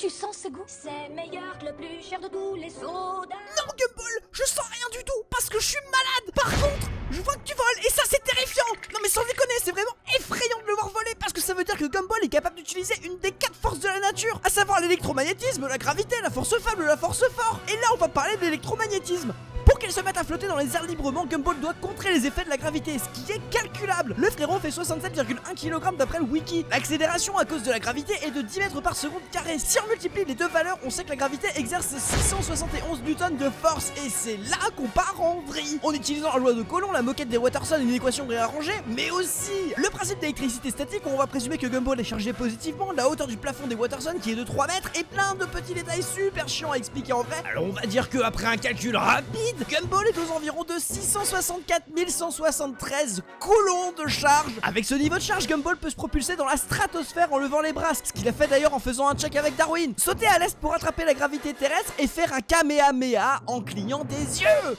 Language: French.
Tu sens ce goût? C'est meilleur que le plus cher de tous les sodas. Non Gumball, je sens rien du tout parce que je suis malade. Par contre, je vois que tu voles et ça c'est terrifiant. Non mais sans déconner, c'est vraiment effrayant de le voir voler parce que ça veut dire que Gumball est capable d'utiliser une des 4 forces de la nature, à savoir l'électromagnétisme, la gravité, la force faible, la force forte. Et là on va parler de l'électromagnétisme. Pour qu'elle se mette à flotter dans les airs librement, Gumball doit contrer les effets de la gravité, ce qui est calculable. Le frérot fait 67,1 kg d'après le wiki. L'accélération à cause de la gravité est de 10 mètres par seconde carré. Si on multiplie les deux valeurs, on sait que la gravité exerce 671 newtons de force. Et c'est là qu'on part en vrille. En utilisant la loi de Coulomb, la moquette des Watterson et une équation réarrangée, mais aussi le principe d'électricité statique où on va présumer que Gumball est chargé positivement, la hauteur du plafond des Watterson qui est de 3 mètres et plein de petits détails super chiants à expliquer en vrai. Alors on va dire qu'après un calcul rapide, Gumball est aux environs de 664 173 coulombs de charge. Avec ce niveau de charge, Gumball peut se propulser dans la stratosphère en levant les bras, ce qu'il a fait d'ailleurs en faisant un check avec Darwin. Sauter à l'est pour attraper la gravité terrestre et faire un kamehameha en clignant des yeux.